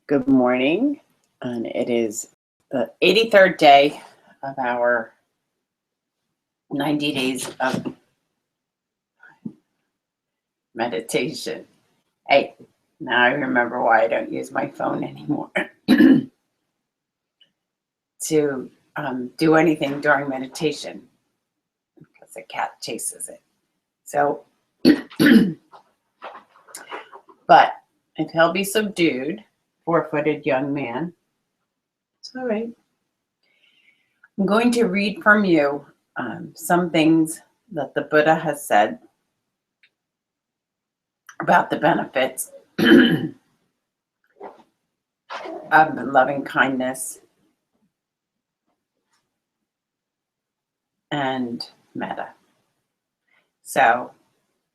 Good morning, and it is the 83rd day of our 90 days of meditation. Hey, now I remember why I don't use my phone anymore to do anything during meditation because the cat chases it. So, but if he'll be subdued, 4-footed young man, it's all right. I'm going to read from you some things that the Buddha has said about the benefits of loving kindness and metta. So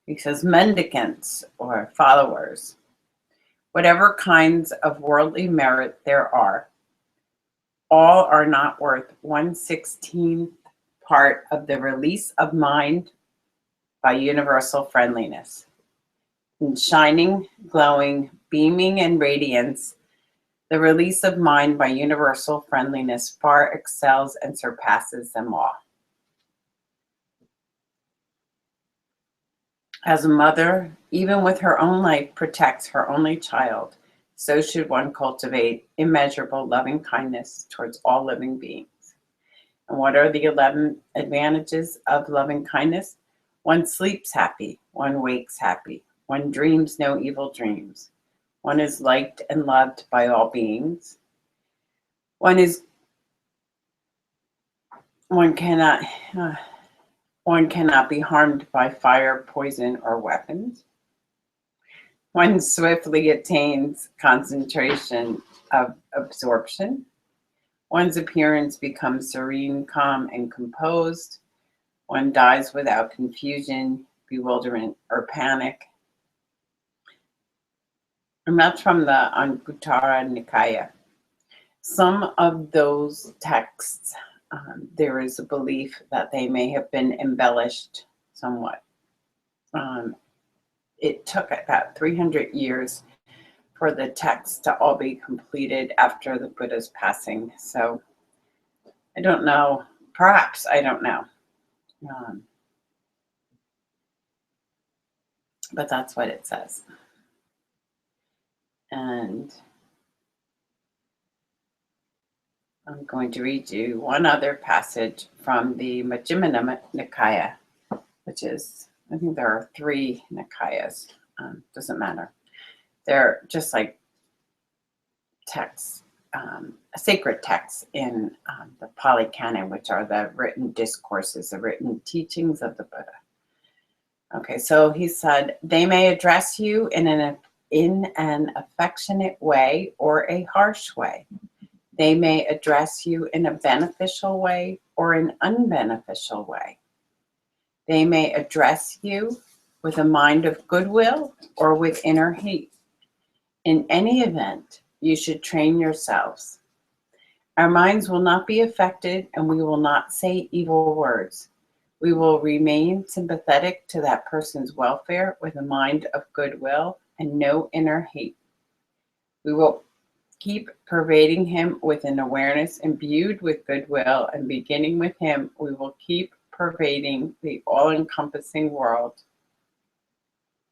he says, mendicants or followers, whatever kinds of worldly merit there are, all are not worth 1/16th part of the release of mind by universal friendliness. In shining, glowing, beaming, and radiance, the release of mind by universal friendliness far excels and surpasses them all. As a mother, even with her own life, protects her only child, so should one cultivate immeasurable loving kindness towards all living beings. And what are the 11 advantages of loving kindness? One sleeps happy, one wakes happy, one dreams no evil dreams, one is liked and loved by all beings, one cannot be harmed by fire, poison, or weapons. One swiftly attains concentration of absorption. One's appearance becomes serene, calm, and composed. One dies without confusion, bewilderment, or panic. And that's from the Anguttara Nikaya. Some of those texts, there is a belief that they may have been embellished somewhat. It took about 300 years for the text to all be completed after the Buddha's passing. So I don't know, perhaps, I don't know. But that's what it says. And I'm going to read you one other passage from the Majjhima Nikaya, which is, I think there are 3 Nikayas, doesn't matter. They're just like texts, sacred texts in the Pali Canon, which are the written discourses, the written teachings of the Buddha. Okay, so he said, they may address you in an affectionate way or a harsh way. They may address you in a beneficial way or an unbeneficial way. They may address you with a mind of goodwill or with inner hate. In any event, you should train yourselves. Our minds will not be affected and we will not say evil words. We will remain sympathetic to that person's welfare with a mind of goodwill and no inner hate. We will keep pervading him with an awareness imbued with goodwill, and beginning with him, we will keep pervading the all-encompassing world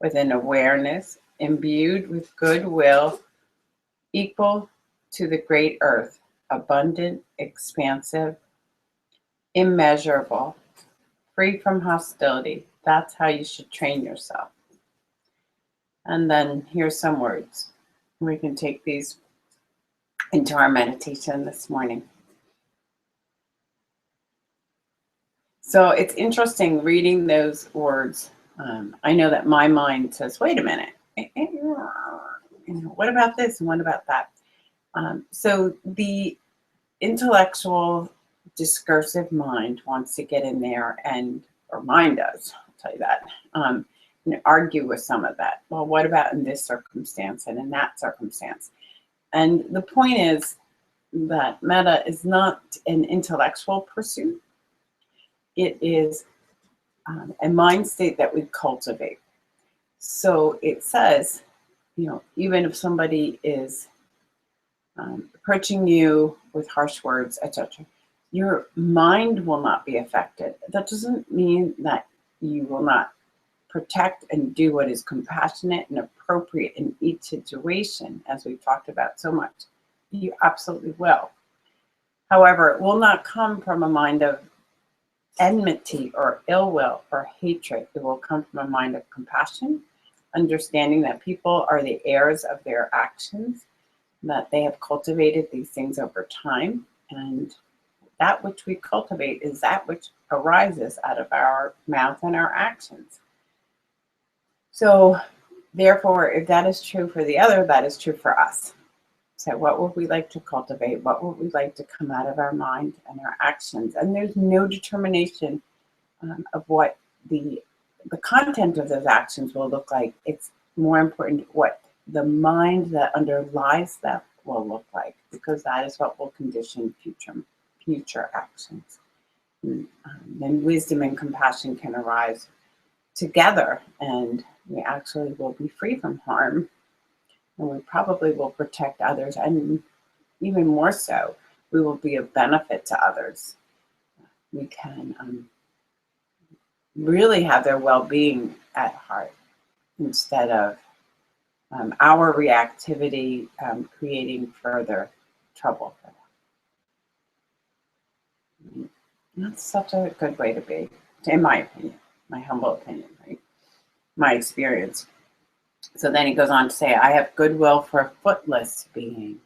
with an awareness imbued with goodwill equal to the great earth, abundant, expansive, immeasurable, free from hostility. That's how you should train yourself. And then here's some words. We can take these into our meditation this morning. So it's interesting reading those words. I know that my mind says, wait a minute, what about this and what about that? So the intellectual discursive mind wants to get in there or mine does, I'll tell you that, and argue with some of that. Well, what about in this circumstance and in that circumstance? And the point is that metta is not an intellectual pursuit. It is a mind state that we cultivate. So it says, even if somebody is approaching you with harsh words, etc., your mind will not be affected. That doesn't mean that you will not protect and do what is compassionate and appropriate in each situation, as we've talked about so much. You absolutely will. However, it will not come from a mind of enmity or ill will or hatred. It will come from a mind of compassion, understanding that people are the heirs of their actions, that they have cultivated these things over time, and that which we cultivate is that which arises out of our mouth and our actions. So therefore, if that is true for the other, that is true for us. So what would we like to cultivate? What would we like to come out of our mind and our actions? And there's no determination of what the content of those actions will look like. It's more important what the mind that underlies them will look like, because that is what will condition future actions. And then wisdom and compassion can arise together, and we actually will be free from harm, and we probably will protect others, and even more so, we will be of benefit to others. We can really have their well-being at heart instead of our reactivity creating further trouble for them. That's such a good way to be, in my opinion, my humble opinion, right? My experience. So then he goes on to say, I have goodwill for footless beings,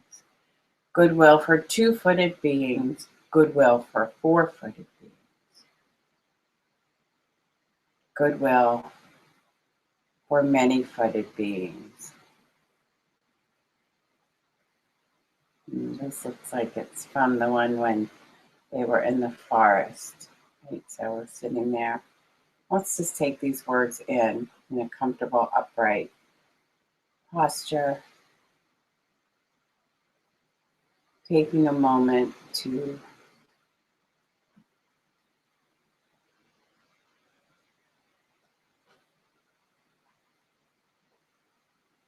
goodwill for two-footed beings, goodwill for four-footed beings, goodwill for many-footed beings. And this looks like it's from the one when they were in the forest. Right? So we're sitting there. Let's just take these words in a comfortable, upright posture. Taking a moment to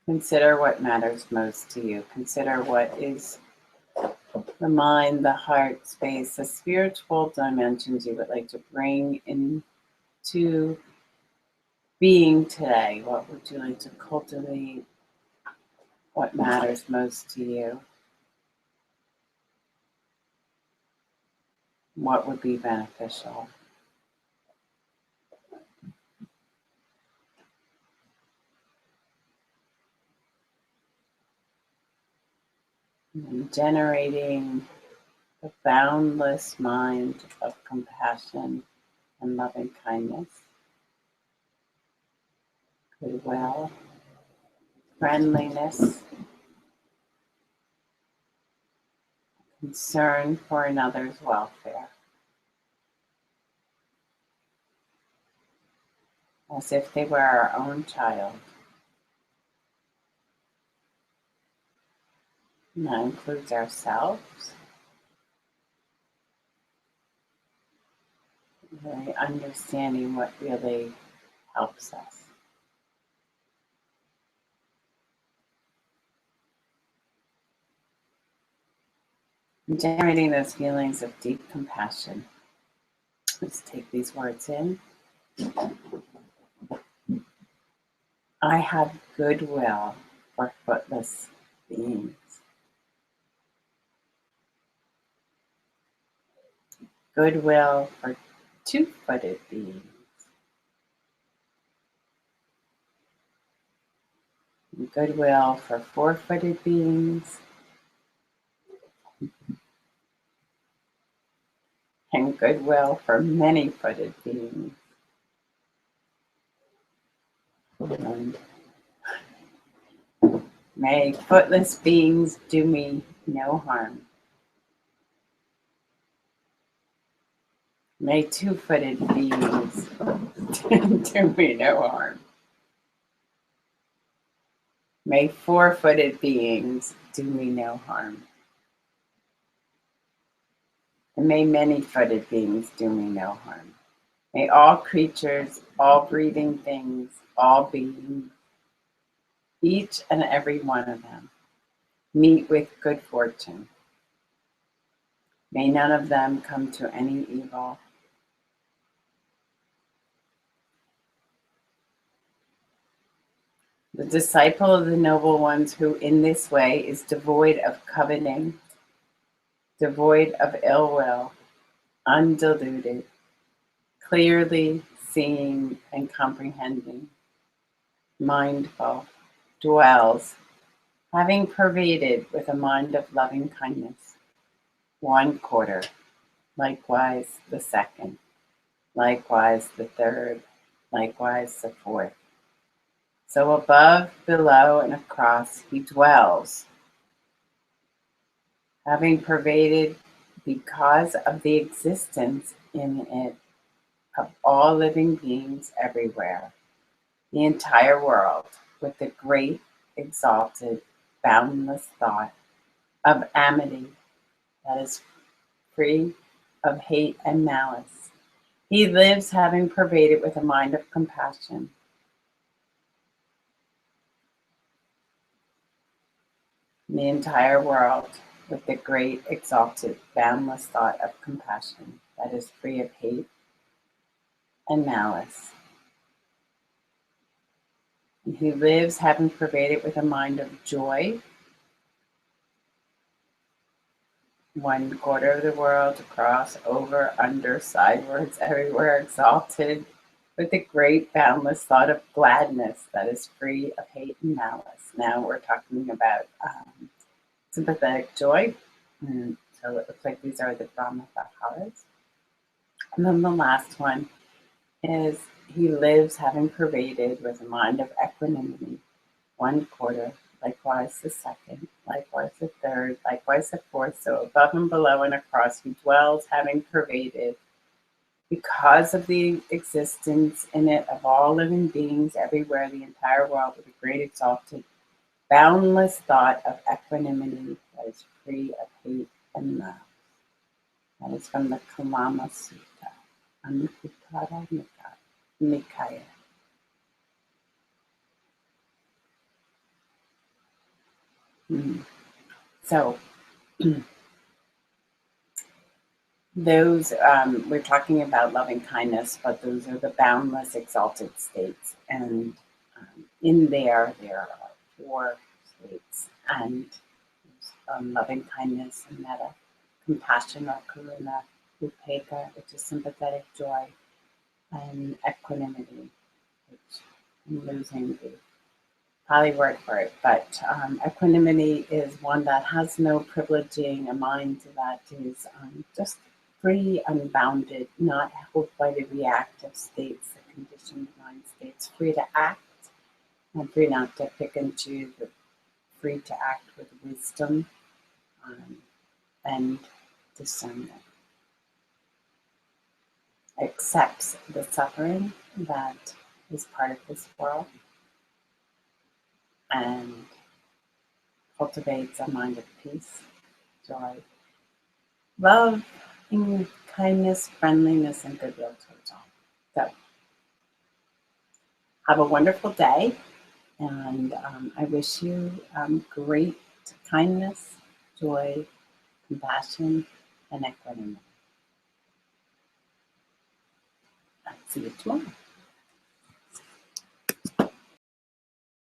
consider what matters most to you. Consider what is the mind, the heart space, the spiritual dimensions you would like to bring into being today. What would you like to cultivate? What matters most to you? What would be beneficial? And generating a boundless mind of compassion and loving kindness, goodwill, friendliness, concern for another's welfare, as if they were our own child. And that includes ourselves. Really understanding what really helps us. And generating those feelings of deep compassion. Let's take these words in. I have goodwill for footless beings. Goodwill for two-footed beings. Goodwill for four-footed beings. And goodwill for many-footed beings. And may footless beings do me no harm. May two-footed beings do me no harm. May four-footed beings do me no harm. And may many-footed beings do me no harm. May all creatures, all breathing things, all beings, each and every one of them, meet with good fortune. May none of them come to any evil. The disciple of the noble ones who in this way is devoid of coveting, devoid of ill will, undiluted, clearly seeing and comprehending, mindful, dwells, having pervaded with a mind of loving kindness, 1/4, likewise the second, likewise the third, likewise the fourth. So above, below, and across he dwells, having pervaded because of the existence in it of all living beings everywhere, the entire world, with the great, exalted, boundless thought of amity that is free of hate and malice. He lives having pervaded with a mind of compassion. The entire world, with the great, exalted, boundless thought of compassion that is free of hate and malice. And he lives having pervaded with a mind of joy, 1/4 of the world, across, over, under, sidewards, everywhere, exalted, with the great boundless thought of gladness that is free of hate and malice. Now we're talking about sympathetic joy. So it looks like these are the Brahma Viharas. And then the last one is he lives having pervaded with a mind of equanimity, 1/4, likewise the second, likewise the third, likewise the fourth. So above and below and across he dwells, having pervaded because of the existence in it of all living beings everywhere, the entire world, with a great exalted, boundless thought of equanimity that is free of hate and love. That is from the Kalama Sutta, Anguttara Nikaya. So those, we're talking about loving kindness, but those are the boundless exalted states. And in there are 4 states. And loving kindness and metta, compassion or karuna, upekkha, which is sympathetic joy, and equanimity, which I'm losing the Pali word for it, but equanimity is one that has no privileging, a mind that is just free, unbounded, not held by the reactive states, the conditioned mind states, free to act and free not to pick and choose, but free to act with wisdom and discernment. Accepts the suffering that is part of this world and cultivates a mind of peace, joy, love, and kindness, friendliness, and goodwill towards all. So, have a wonderful day, and I wish you great kindness, joy, compassion, and equanimity. I'll see you tomorrow.